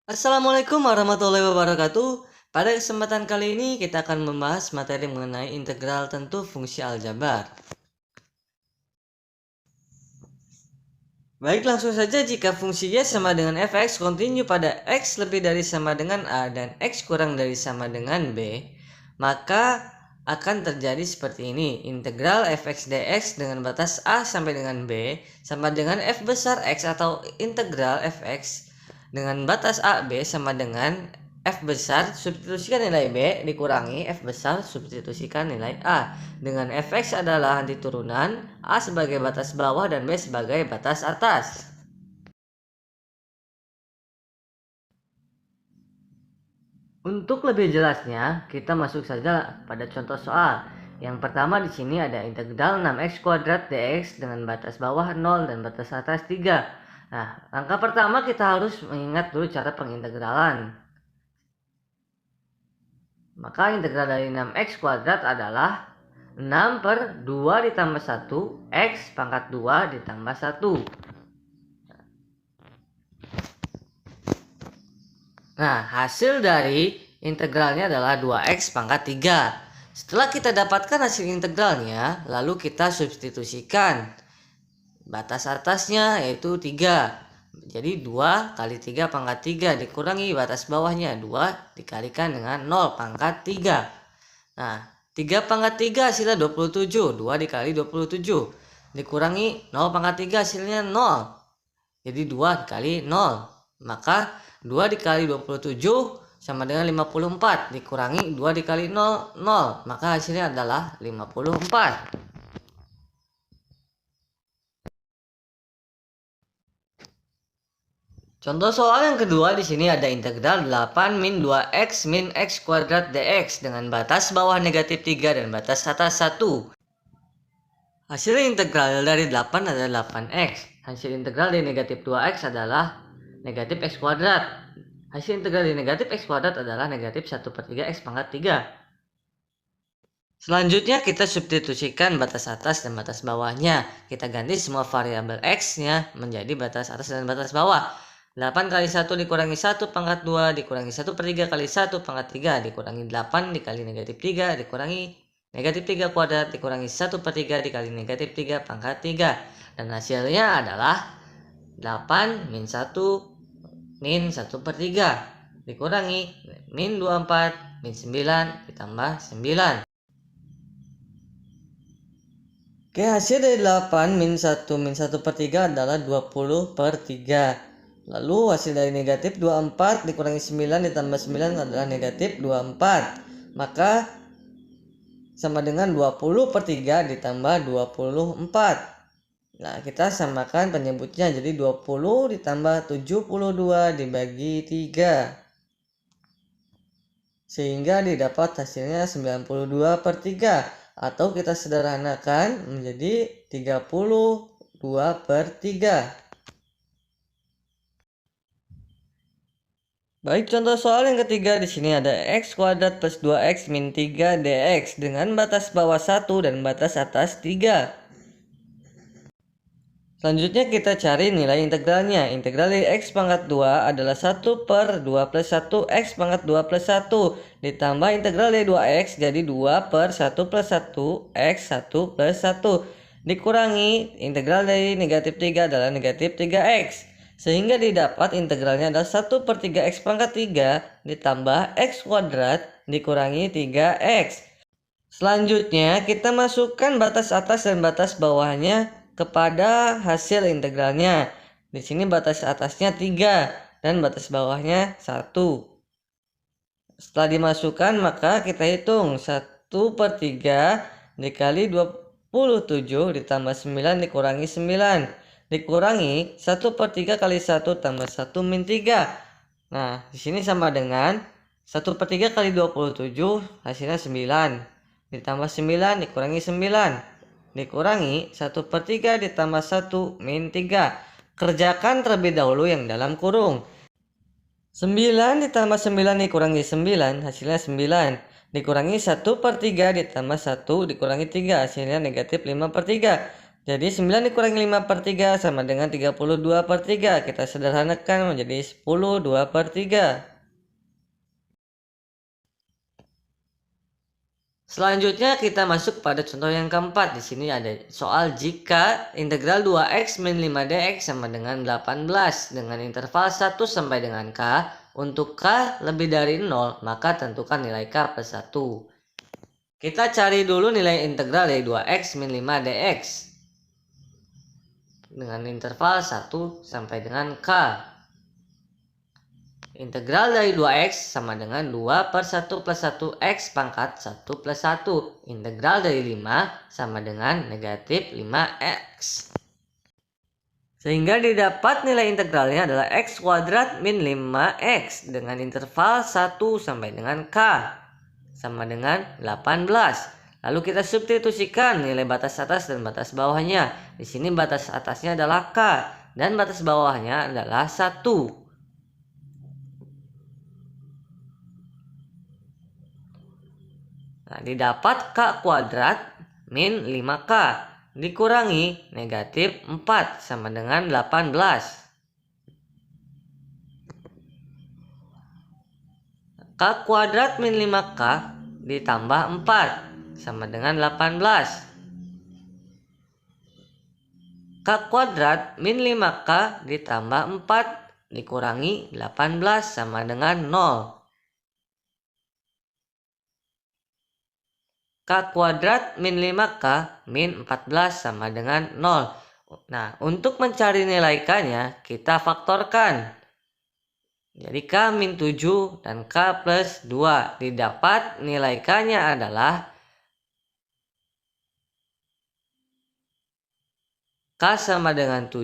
Assalamualaikum warahmatullahi wabarakatuh. Pada kesempatan kali ini kita akan membahas materi mengenai integral tentu fungsi aljabar. Baik, langsung saja jika fungsi y sama dengan fx kontinu pada x lebih dari sama dengan a dan x kurang dari sama dengan b, maka akan terjadi seperti ini. Integral fx dx dengan batas a sampai dengan b sama dengan f besar x, atau integral fx dengan batas a b sama dengan f besar substitusikan nilai b dikurangi f besar substitusikan nilai a, dengan fx adalah anti turunan, a sebagai batas bawah dan b sebagai batas atas. Untuk lebih jelasnya, kita masuk saja pada contoh soal. Yang pertama di sini ada integral 6x kuadrat dx dengan batas bawah 0 dan batas atas 3. Nah, langkah pertama kita harus mengingat dulu cara pengintegralan. Maka integral dari 6x kuadrat adalah 6 per 2 ditambah 1 x pangkat 2 ditambah 1. Nah, hasil dari integralnya adalah 2x pangkat 3. Setelah kita dapatkan hasil integralnya, lalu kita substitusikan batas atasnya yaitu 3. Jadi 2 kali 3 pangkat 3 dikurangi batas bawahnya 2 dikalikan dengan 0 pangkat 3. Nah, 3 pangkat 3 hasilnya 27. 2 dikali 27 dikurangi 0 pangkat 3 hasilnya 0. Jadi 2 dikali 0. Maka 2 dikali 27 sama dengan 54. Dikurangi 2 dikali 0, 0. Maka hasilnya adalah 54. Contoh soal yang kedua, di sini ada integral 8 min 2x min x kuadrat dx dengan batas bawah negatif 3 dan batas atas 1. Hasil integral dari 8 adalah 8x. Hasil integral dari negatif 2x adalah negatif x kuadrat. Hasil integral dari negatif x kuadrat adalah negatif 1 per 3 x pangkat 3. Selanjutnya kita substitusikan batas atas dan batas bawahnya. Kita ganti semua variabel x-nya menjadi batas atas dan batas bawah. 8 kali 1 dikurangi 1 pangkat 2 dikurangi 1 per 3 kali 1 pangkat 3 dikurangi 8 dikali negatif 3 dikurangi negatif 3 kuadrat dikurangi 1 per 3 dikali negatif 3 pangkat 3. Dan hasilnya adalah 8 min 1 min 1 per 3 dikurangi min 24 min 9 ditambah 9. Oke, hasil dari 8 min 1 per 3 adalah 20 per 3. Lalu hasil dari negatif 24 dikurangi 9 ditambah 9 adalah negatif 24. Maka sama dengan 20 per 3 ditambah 24. Nah, kita samakan penyebutnya, jadi 20 ditambah 72 dibagi 3. Sehingga didapat hasilnya 92 per 3. Atau kita sederhanakan menjadi 32 per 3. Baik, contoh soal yang ketiga, di sini ada x kuadrat plus 2x min 3 dx dengan batas bawah 1 dan batas atas 3. Selanjutnya kita cari nilai integralnya. Integral dari x pangkat 2 adalah 1 per 2 plus 1 x pangkat 2 plus 1 ditambah integral dari 2x jadi 2 per 1 plus 1 x 1 plus 1 dikurangi integral dari negatif 3 adalah negatif 3x. Sehingga didapat integralnya adalah 1 per 3x pangkat 3 ditambah x kuadrat dikurangi 3x. Selanjutnya kita masukkan batas atas dan batas bawahnya kepada hasil integralnya. Di sini batas atasnya 3 dan batas bawahnya 1. Setelah dimasukkan maka kita hitung 1 per 3 dikali 27 ditambah 9 dikurangi 9. Dikurangi 1 per 3 kali 1 tambah 1 min 3. Nah, di sini sama dengan 1 per 3 kali 27 hasilnya 9. Ditambah 9 dikurangi 9. Dikurangi 1 per 3 ditambah 1 min 3. Kerjakan terlebih dahulu yang dalam kurung. 9 ditambah 9 dikurangi 9 hasilnya 9. Dikurangi 1 per 3 ditambah 1 dikurangi 3 hasilnya negatif 5 per 3. Jadi 9 dikurangi 5/3 sama dengan 32/3. Kita sederhanakan menjadi 10 2/3. Selanjutnya kita masuk pada contoh yang keempat. Di sini ada soal jika integral 2x min 5dx sama dengan 18 dengan interval 1 sampai dengan k. Untuk k lebih dari 0, maka tentukan nilai k plus 1. Kita cari dulu nilai integral dari 2x min 5dx dengan interval 1 sampai dengan k. Integral dari 2x sama dengan 2 per 1 plus 1 x pangkat 1 plus 1. Integral dari 5 sama dengan negatif 5x. Sehingga didapat nilai integralnya adalah x kuadrat min 5x dengan interval 1 sampai dengan k sama dengan 18. Lalu kita substitusikan nilai batas atas dan batas bawahnya. Di sini batas atasnya adalah k dan batas bawahnya adalah 1. Nah, didapat k kuadrat min 5k dikurangi negatif 4 sama dengan 18. K kuadrat min 5k ditambah 4 sama dengan 18. K kuadrat min 5k ditambah 4 dikurangi 18 sama dengan 0. K kuadrat min 5k min 14 sama dengan 0. Nah, untuk mencari nilai k-nya kita faktorkan. Jadi k min 7 dan k plus 2. Didapat nilai k-nya adalah k sama dengan 7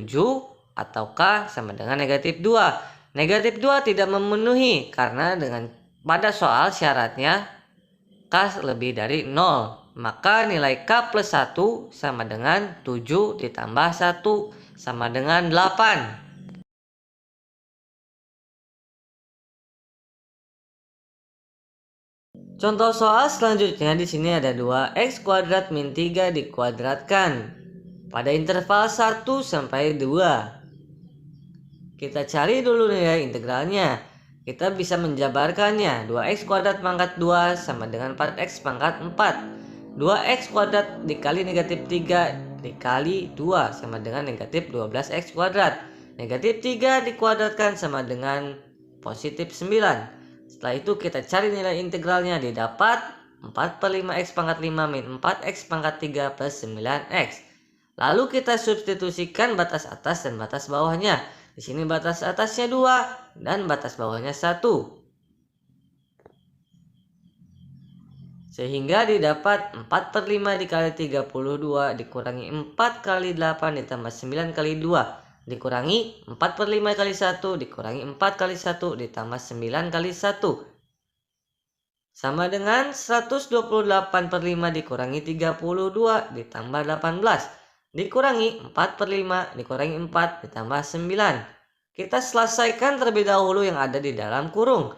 atau k sama dengan negatif 2. Negatif 2 tidak memenuhi karena pada soal syaratnya k lebih dari 0. Maka nilai k plus 1 sama dengan 7 ditambah 1 sama dengan 8. Contoh soal selanjutnya di sini ada 2x kuadrat min 3 dikuadratkan pada interval 1 sampai 2. Kita cari dulu nilai integralnya. Kita bisa menjabarkannya. 2x kuadrat pangkat 2 sama dengan 4x pangkat 4. 2x kuadrat dikali negatif 3 dikali 2 sama dengan negatif 12x kuadrat. Negatif 3 dikuadratkan sama dengan positif 9. Setelah itu kita cari nilai integralnya. Didapat 4 per 5x pangkat 5 min 4x pangkat 3 plus 9x. Lalu kita substitusikan batas atas dan batas bawahnya. Di sini batas atasnya 2 dan batas bawahnya 1. Sehingga didapat 4 per 5 dikali 32 dikurangi 4 kali 8 ditambah 9 kali 2 dikurangi 4 per 5 kali 1 dikurangi 4 kali 1 ditambah 9 kali 1. Sama dengan 128 per 5 dikurangi 32 ditambah 18. Dikurangi 4 per 5 dikurangi 4 ditambah 9. Kita selesaikan terlebih dahulu yang ada di dalam kurung.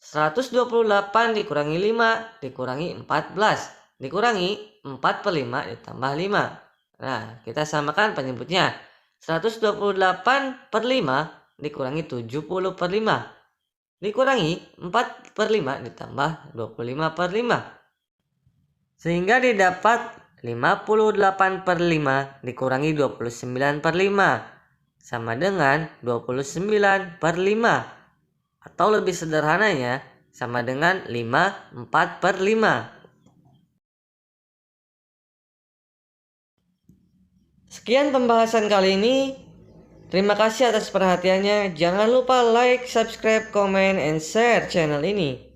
128 dikurangi 5 dikurangi 14 dikurangi 4 per 5 ditambah 5. Nah, kita samakan penyebutnya. 128 per 5 dikurangi 70 per 5 dikurangi 4 per 5 ditambah 25 per 5. Sehingga didapat 58 per 5 dikurangi 29 per 5 sama dengan 29 per 5. Atau lebih sederhananya sama dengan 54 per 5. Sekian pembahasan kali ini. Terima kasih atas perhatiannya. Jangan lupa like, subscribe, comment, and share channel ini.